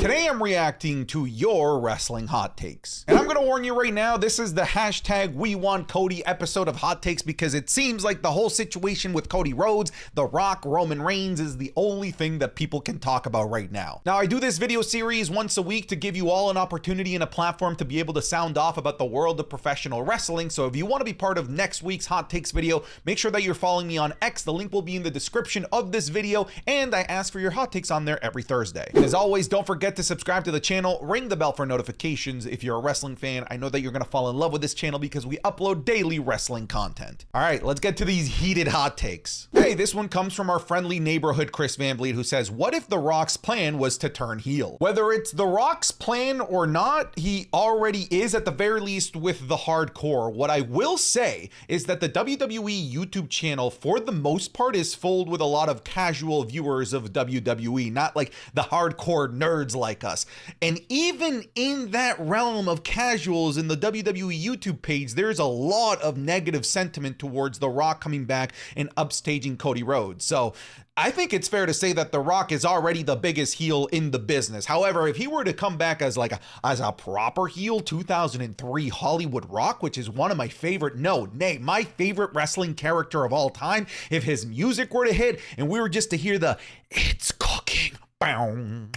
Today I'm reacting to your wrestling hot takes. And I'm gonna warn you right now, this is the hashtag We Want Cody episode of hot takes because it seems like the whole situation with Cody Rhodes, The Rock, Roman Reigns is the only thing that people can talk about right now. Now I do this video series once a week to give you all an opportunity and a platform to be able to sound off about the world of professional wrestling. So if you want to be part of next week's hot takes video, make sure that you're following me on X. The link will be in the description of this video, and I ask for your hot takes on there every Thursday. And as always, don't forget to subscribe to the channel, ring the bell for notifications. If you're a wrestling fan, I know that you're gonna fall in love with this channel because we upload daily wrestling content. All right, let's get to these heated hot takes. Hey, this one comes from our friendly neighborhood Chris Van Vliet, who says, what if The Rock's plan was to turn heel? Whether it's The Rock's plan or not, he already is, at the very least, with the hardcore. What I will say is that the WWE YouTube channel, for the most part, is filled with a lot of casual viewers of WWE, not like the hardcore nerds like us. And even in that realm of casuals in the WWE YouTube page, there's a lot of negative sentiment towards The Rock coming back and upstaging Cody Rhodes. So I think it's fair to say that The Rock is already the biggest heel in the business. However, if he were to come back as a proper heel, 2003 Hollywood Rock, which is one of my favorite, my favorite wrestling character of all time, if his music were to hit and we were just to hear the "It's cooking," bow,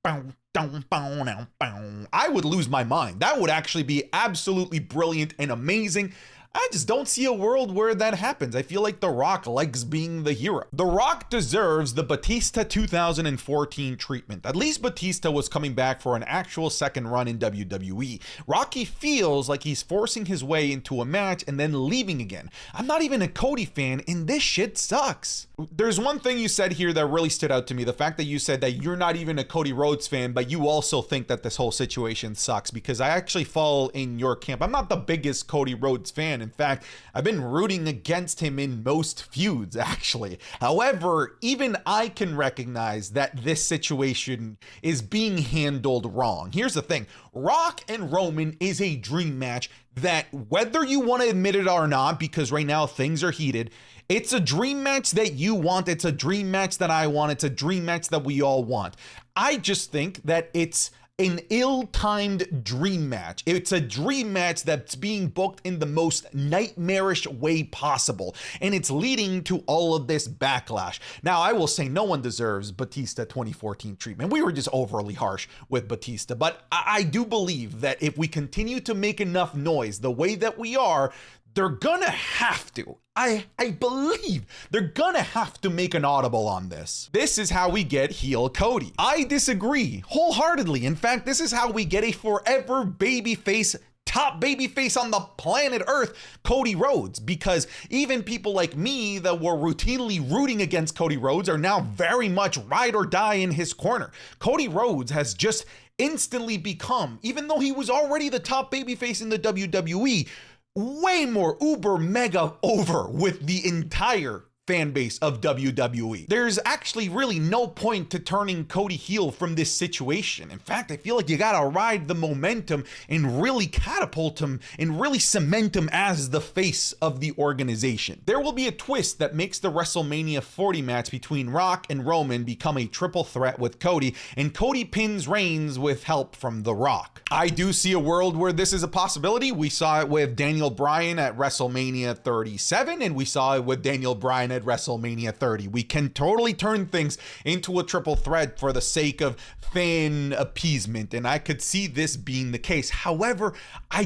bow, bow, bow, bow, I would lose my mind. That would actually be absolutely brilliant and amazing. I just don't see a world where that happens. I feel like The Rock likes being the hero. The Rock deserves the Batista 2014 treatment. At least Batista was coming back for an actual second run in WWE. Rocky feels like he's forcing his way into a match and then leaving again. I'm not even a Cody fan, and this shit sucks. There's one thing you said here that really stood out to me. The fact that you said that you're not even a Cody Rhodes fan, but you also think that this whole situation sucks, because I actually fall in your camp. I'm not the biggest Cody Rhodes fan. In fact, I've been rooting against him in most feuds, actually. However, even I can recognize that this situation is being handled wrong. Here's the thing. Rock and Roman is a dream match that, whether you want to admit it or not, because right now things are heated, it's a dream match that you want. It's a dream match that I want. It's a dream match that we all want. I just think that it's an ill-timed dream match. It's a dream match that's being booked in the most nightmarish way possible, and it's leading to all of this backlash. Now, I will say no one deserves Batista 2014 treatment. We were just overly harsh with Batista, but I do believe that if we continue to make enough noise the way that we are, they're gonna have to. I believe they're gonna have to make an audible on this. This is how we get heel Cody. I disagree wholeheartedly. In fact, this is how we get a forever babyface, top babyface on the planet Earth, Cody Rhodes, because even people like me that were routinely rooting against Cody Rhodes are now very much ride or die in his corner. Cody Rhodes has just instantly become, even though he was already the top babyface in the WWE, way more uber mega over with the entire fan base of WWE. There's actually really no point to turning Cody heel from this situation. In fact, I feel like you gotta ride the momentum and really catapult him and really cement him as the face of the organization. There will be a twist that makes the WrestleMania 40 match between Rock and Roman become a triple threat with Cody, and Cody pins Reigns with help from The Rock. I do see a world where this is a possibility. We saw it with Daniel Bryan at WrestleMania 37, and we saw it with Daniel Bryan at WrestleMania 30. We can totally turn things into a triple threat for the sake of fan appeasement, and I could see this being the case. However, I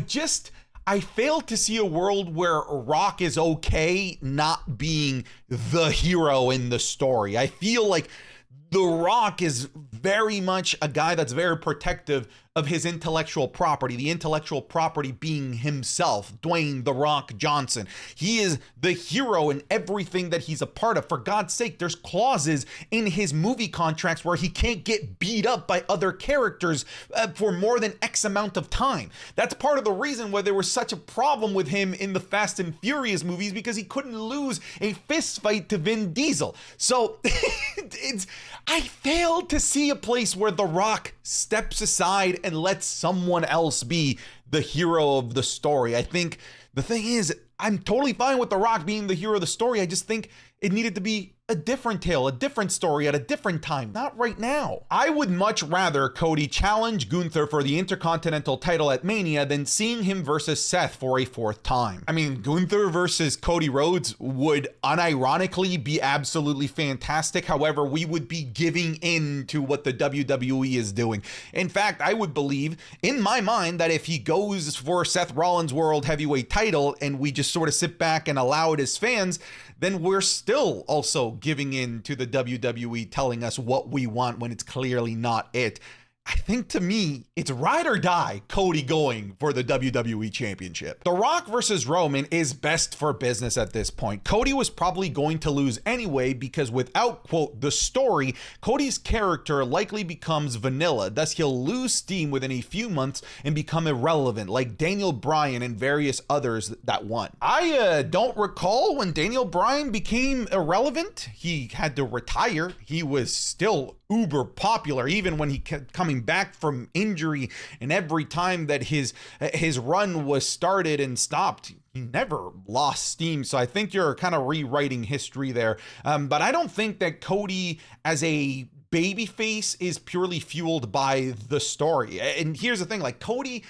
fail to see a world where Rock is okay not being the hero in the story. I feel like The Rock is very much a guy that's very protective of his intellectual property, the intellectual property being himself, Dwayne "The Rock" Johnson. He is the hero in everything that he's a part of. For God's sake, there's clauses in his movie contracts where he can't get beat up by other characters for more than X amount of time. That's part of the reason why there was such a problem with him in the Fast and Furious movies, because he couldn't lose a fist fight to Vin Diesel. So I failed to see a place where The Rock steps aside and lets someone else be the hero of the story. I think the thing is, I'm totally fine with The Rock being the hero of the story. I just think it needed to be a different tale, a different story at a different time, not right now. I would much rather Cody challenge Gunther for the Intercontinental title at Mania than seeing him versus Seth for a fourth time. I mean, Gunther versus Cody Rhodes would unironically be absolutely fantastic. However, we would be giving in to what the WWE is doing. In fact, I would believe in my mind that if he goes for Seth Rollins World Heavyweight title and we just sort of sit back and allow it as fans, then we're still also giving in to the WWE telling us what we want when it's clearly not it. I think to me, it's ride or die Cody going for the WWE Championship. The Rock versus Roman is best for business at this point. Cody was probably going to lose anyway because without, quote, the story, Cody's character likely becomes vanilla. Thus, he'll lose steam within a few months and become irrelevant, like Daniel Bryan and various others that won. I don't recall when Daniel Bryan became irrelevant. He had to retire. He was still uber popular even when he kept coming back from injury, and every time that his run was started and stopped, he never lost steam. So I think you're kind of rewriting history there, but I don't think that Cody as a babyface is purely fueled by the story. And here's the thing, like, Cody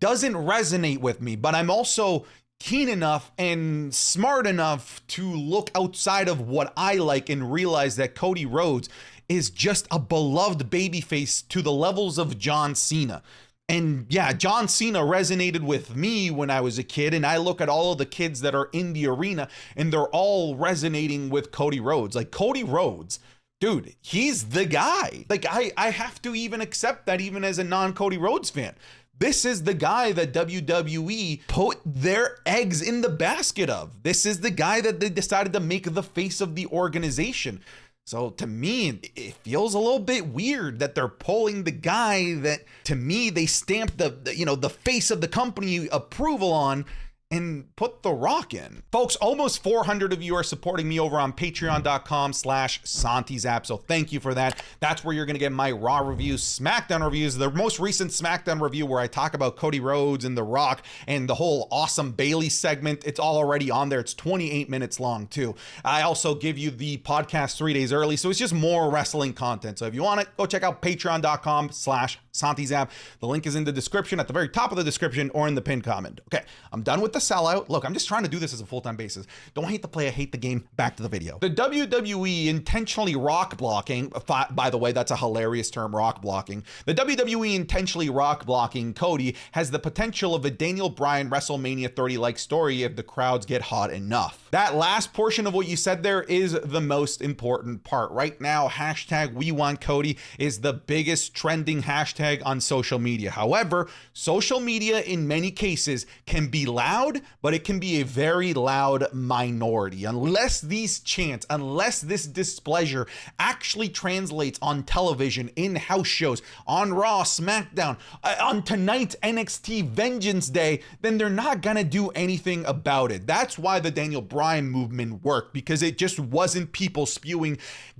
doesn't resonate with me, but I'm also keen enough and smart enough to look outside of what I like and realize that Cody Rhodes is just a beloved babyface to the levels of John Cena. And yeah, John Cena resonated with me when I was a kid, and I look at all of the kids that are in the arena and they're all resonating with Cody Rhodes. Like, Cody Rhodes, dude, he's the guy. Like, I have to even accept that even as a non-Cody Rhodes fan. This is the guy that WWE put their eggs in the basket of. This is the guy that they decided to make the face of the organization. So to me, it feels a little bit weird that they're pulling the guy that, to me, they stamped the face of the company approval on and put The Rock in. Folks, almost 400 of you are supporting me over on patreon.com/SantiZap. So thank you for that. That's where you're going to get my Raw reviews, SmackDown reviews, the most recent SmackDown review where I talk about Cody Rhodes and The Rock and the whole awesome Bayley segment. It's all already on there. It's 28 minutes long too. I also give you the podcast 3 days early. So it's just more wrestling content. So if you want it, go check out patreon.com/SantiZap. The link is in the description, at the very top of the description, or in the pinned comment. Okay, I'm done with the sellout. Look, I'm just trying to do this as a full-time basis. Don't hate the player, hate the game. Back to the video. The WWE intentionally rock blocking, by the way, that's a hilarious term, rock blocking. The WWE intentionally rock blocking Cody has the potential of a Daniel Bryan WrestleMania 30-like story if the crowds get hot enough. That last portion of what you said there is the most important part. Right now, #WeWantCody is the biggest trending hashtag on social media. However, social media in many cases can be loud, but it can be a very loud minority. Unless these chants, unless this displeasure actually translates on television, in house shows, on Raw, SmackDown, on tonight's NXT Vengeance Day, then they're not gonna do anything about it. That's why the Daniel Bryan movement worked, because it just wasn't people spewing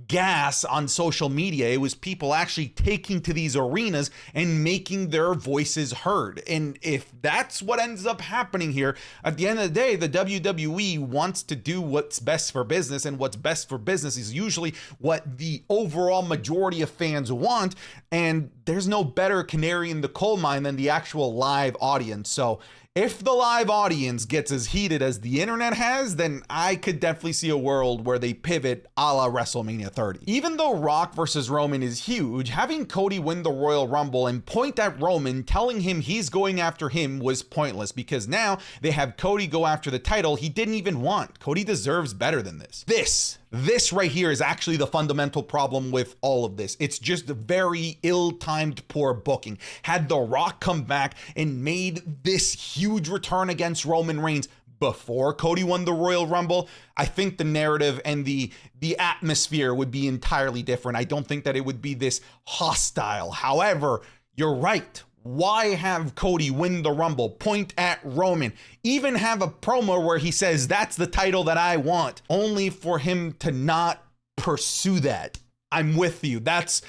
gas on social media. It was people actually taking to these arenas and making their voices heard. And if that's what ends up happening here, at the end of the day, the WWE wants to do what's best for business, and what's best for business is usually what the overall majority of fans want, and there's no better canary in the coal mine than the actual live audience. So if the live audience gets as heated as the internet has, then I could definitely see a world where they pivot a la WrestleMania 30. Even though Rock versus Roman is huge, having Cody win the Royal Rumble and point at Roman telling him he's going after him was pointless, because now they have Cody go after the title he didn't even want. Cody deserves better than this. This right here is actually the fundamental problem with all of this. It's just very ill-timed, poor booking. Had The Rock come back and made this huge return against Roman Reigns before Cody won the Royal Rumble, I think the narrative and the atmosphere would be entirely different. I don't think that it would be this hostile. However, you're right. Why have Cody win the Rumble, point at Roman, even have a promo where he says, that's the title that I want, only for him to not pursue that? I'm with you. That's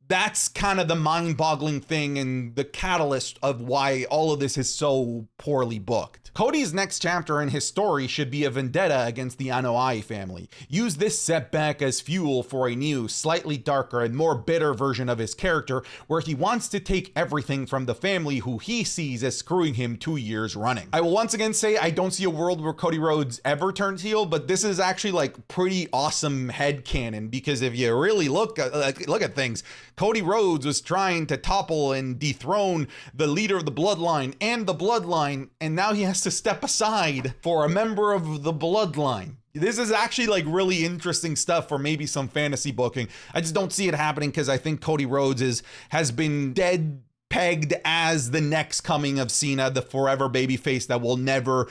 That's kind of the mind-boggling thing and the catalyst of why all of this is so poorly booked. Cody's next chapter in his story should be a vendetta against the Anoa'i family. Use this setback as fuel for a new, slightly darker and more bitter version of his character, where he wants to take everything from the family who he sees as screwing him 2 years running. I will once again say I don't see a world where Cody Rhodes ever turns heel, but this is actually like pretty awesome headcanon, because if you really look at things, Cody Rhodes was trying to topple and dethrone the leader of the Bloodline and the Bloodline, and now he has to step aside for a member of the Bloodline. This is actually like really interesting stuff for maybe some fantasy booking. I just don't see it happening because I think Cody Rhodes has been dead pegged as the next coming of Cena, the forever babyface that will never,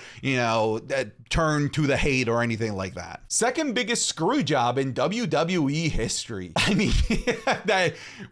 turn to the hate or anything like that. Second biggest screw job in WWE history. I mean,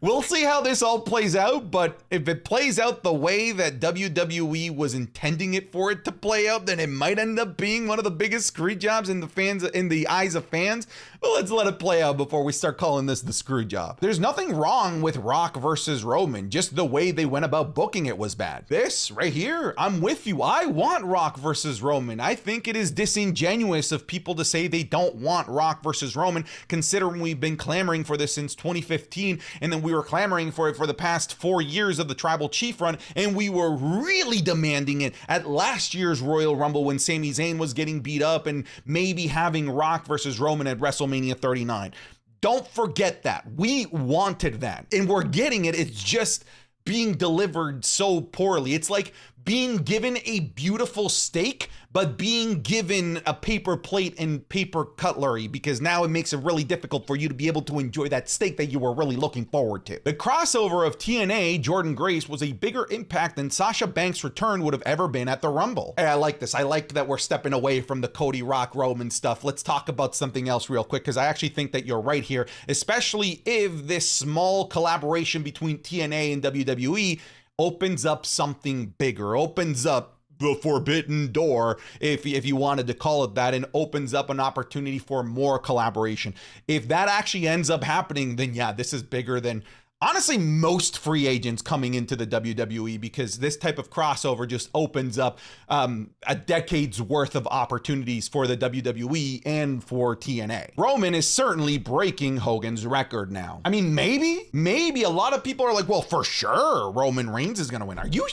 we'll see how this all plays out, but if it plays out the way that WWE was intending it for it to play out, then it might end up being one of the biggest screw jobs in the eyes of fans. Well, let's let it play out before we start calling this the screw job. There's nothing wrong with Rock versus Roman, just the way they went about booking it was bad. This right here, I'm with you. I want Rock versus Roman. I think it is disingenuous of people to say they don't want Rock versus Roman, considering we've been clamoring for this since 2015, and then we were clamoring for it for the past 4 years of the Tribal Chief run, and we were really demanding it at last year's Royal Rumble when Sami Zayn was getting beat up and maybe having Rock versus Roman at WrestleMania 39. Don't forget that. We wanted that, and we're getting it. It's just being delivered so poorly. It's like being given a beautiful steak, but being given a paper plate and paper cutlery, because now it makes it really difficult for you to be able to enjoy that steak that you were really looking forward to. The crossover of TNA, Jordynne Grace, was a bigger impact than Sasha Banks' return would have ever been at the Rumble. Hey, I like this. I like that we're stepping away from the Cody Rock Roman stuff. Let's talk about something else real quick, because I actually think that you're right here, especially if this small collaboration between TNA and WWE opens up something bigger, opens up the forbidden door, if you wanted to call it that, and opens up an opportunity for more collaboration. If that actually ends up happening, then yeah, this is bigger than honestly most free agents coming into the WWE, because this type of crossover just opens up a decade's worth of opportunities for the WWE and for TNA. Roman is certainly breaking Hogan's record now. I mean, maybe a lot of people are like, well, for sure Roman Reigns is gonna win. Are you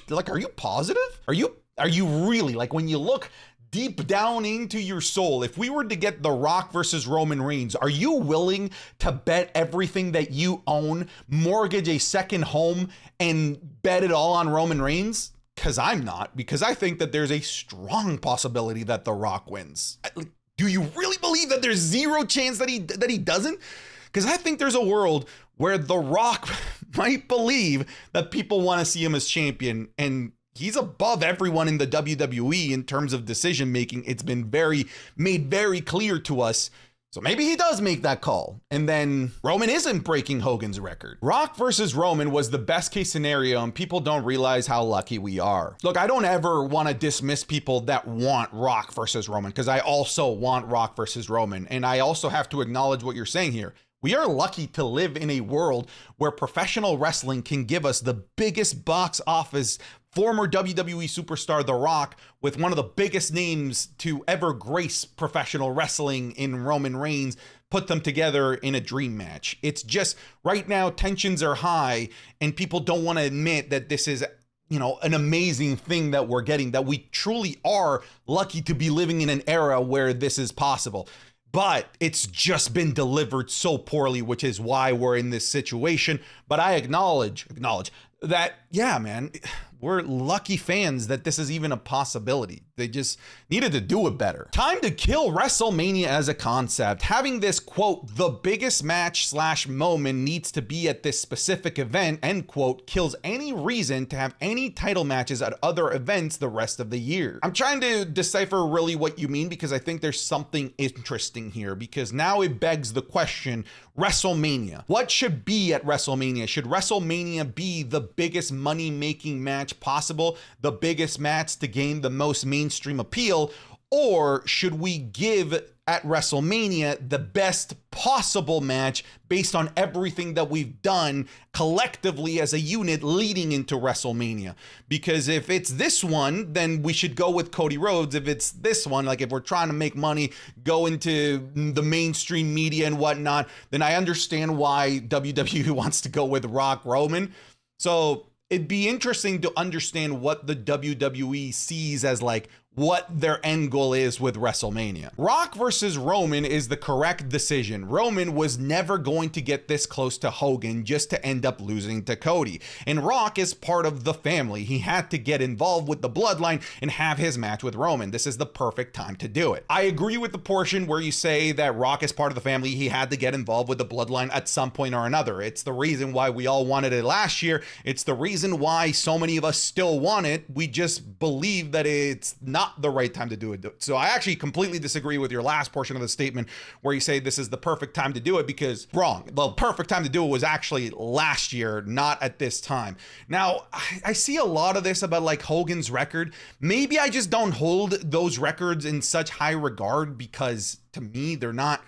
positive? Are you really, like, when you look deep down into your soul, if we were to get The Rock versus Roman Reigns, are you willing to bet everything that you own, mortgage a second home, and bet it all on Roman Reigns? Because I'm not, because I think that there's a strong possibility that The Rock wins. Do you really believe that there's zero chance that he doesn't? Because I think there's a world where The Rock might believe that people want to see him as champion, and he's above everyone in the WWE in terms of decision making. It's been made very clear to us. So maybe he does make that call, and then Roman isn't breaking Hogan's record. Rock versus Roman was the best case scenario, and people don't realize how lucky we are. Look, I don't ever want to dismiss people that want Rock versus Roman, because I also want Rock versus Roman, and I also have to acknowledge what you're saying here. We are lucky to live in a world where professional wrestling can give us the biggest box office former WWE superstar The Rock with one of the biggest names to ever grace professional wrestling in Roman Reigns, put them together in a dream match. It's just right now tensions are high and people don't want to admit that this is an amazing thing that we're getting, that we truly are lucky to be living in an era where this is possible. But it's just been delivered so poorly, which is why we're in this situation. But I acknowledge that, yeah, man, we're lucky fans that this is even a possibility. They just needed to do it better. Time to kill WrestleMania as a concept. Having this, quote, the biggest match / moment needs to be at this specific event, end quote, kills any reason to have any title matches at other events the rest of the year. I'm trying to decipher really what you mean, because I think there's something interesting here, because now it begs the question, WrestleMania. What should be at WrestleMania? Should WrestleMania be the biggest money-making match possible, the biggest match to gain the most mainstream appeal, Or should we give at WrestleMania the best possible match based on everything that we've done collectively as a unit leading into WrestleMania? Because if it's this one, then we should go with Cody Rhodes. If it's this one, like if we're trying to make money, go into the mainstream media and whatnot, then I understand why WWE wants to go with Rock Roman. So it'd be interesting to understand what the WWE sees as like what their end goal is with WrestleMania. Rock versus Roman is the correct decision. Roman was never going to get this close to Hogan just to end up losing to Cody. And Rock is part of the family. He had to get involved with the Bloodline and have his match with Roman. This is the perfect time to do it. I agree with the portion where you say that Rock is part of the family. He had to get involved with the Bloodline at some point or another. It's the reason why we all wanted it last year. It's the reason why so many of us still want it. We just believe that it's not the right time to do it. So I actually completely disagree with your last portion of the statement where you say this is the perfect time to do it, because wrong. The perfect time to do it was actually last year, not at this time. Now, I see a lot of this about like Hogan's record. Maybe I just don't hold those records in such high regard because to me, they're not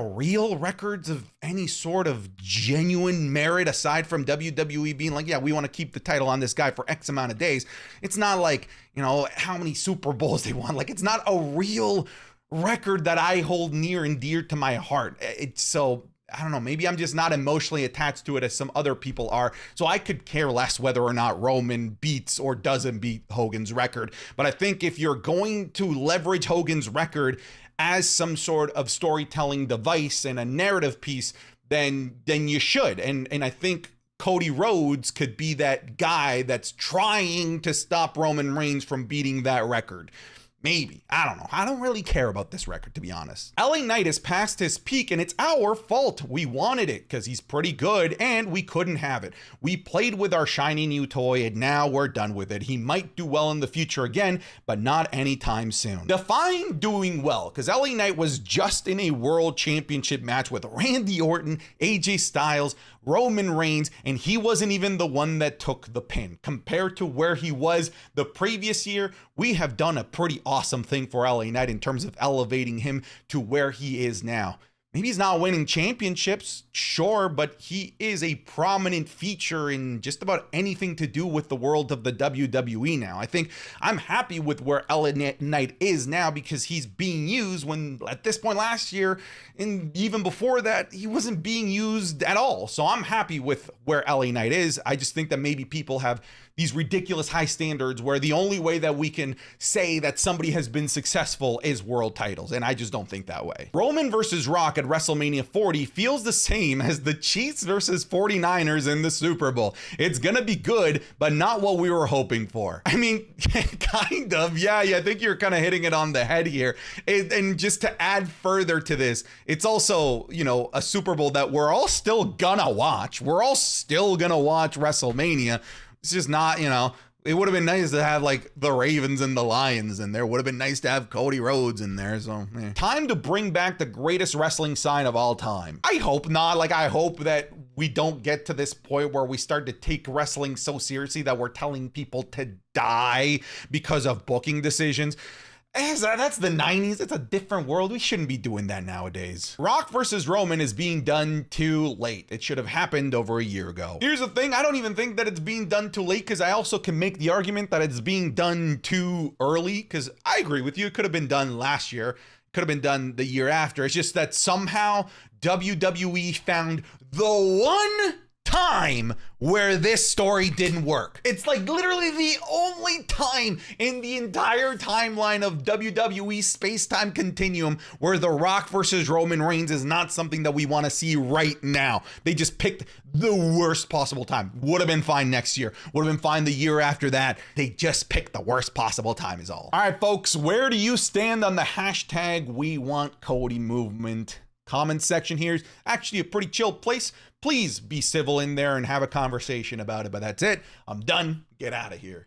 real records of any sort of genuine merit aside from WWE being like, yeah, we want to keep the title on this guy for X amount of days. It's not like, you know, how many Super Bowls they won. Like, it's not a real record that I hold near and dear to my heart. It's so, I don't know, maybe I'm just not emotionally attached to it as some other people are. So I could care less whether or not Roman beats or doesn't beat Hogan's record. But I think if you're going to leverage Hogan's record as some sort of storytelling device and a narrative piece, then you should. And I think Cody Rhodes could be that guy that's trying to stop Roman Reigns from beating that record. Maybe. I don't know. I don't really care about this record, to be honest. LA Knight has passed his peak, and it's our fault. We wanted it because he's pretty good, and we couldn't have it. We played with our shiny new toy, and now we're done with it. He might do well in the future again, but not anytime soon. Define doing well, because LA Knight was just in a world championship match with Randy Orton, AJ Styles, Roman Reigns, and he wasn't even the one that took the pin. Compared to where he was the previous year, we have done a pretty awesome thing for LA Knight in terms of elevating him to where he is now. Maybe he's not winning championships, sure, but he is a prominent feature in just about anything to do with the world of the WWE now. I think I'm happy with where LA Knight is now because he's being used when at this point last year and even before that, he wasn't being used at all. So I'm happy with where LA Knight is. I just think that maybe people have these ridiculous high standards where the only way that we can say that somebody has been successful is world titles, and I just don't think that way. Roman versus Rock at WrestleMania 40 feels the same as the Chiefs versus 49ers in the Super Bowl. It's gonna be good, but not what we were hoping for. I mean, kind of, yeah, I think you're kind of hitting it on the head here. And just to add further to this, it's also, you know, a Super Bowl that we're all still gonna watch. We're all still gonna watch WrestleMania. It's just not, you know, it would have been nice to have like the Ravens and the Lions in there. Would have been nice to have Cody Rhodes in there. So time to bring back the greatest wrestling sign of all time. I hope not. Like, I hope that we don't get to this point where we start to take wrestling so seriously that we're telling people to die because of booking decisions. That's the 90s. It's a different world. We shouldn't be doing that nowadays. Rock versus Roman is being done too late. It should have happened over a year ago. Here's the thing. I don't even think that it's being done too late because I also can make the argument that it's being done too early because I agree with you. It could have been done last year. Could have been done the year after. It's just that somehow WWE found the one time where this story didn't work. It's like literally the only time in the entire timeline of WWE space-time continuum where The Rock versus Roman Reigns is not something that we want to see right now. They just picked the worst possible time. Would have been fine next year. Would have been fine the year after that. They just picked the worst possible time is all. All right, folks, where do you stand on the hashtag We Want Cody movement? Comment section here is actually a pretty chill place. Please be civil in there and have a conversation about it. But that's it. I'm done. Get out of here.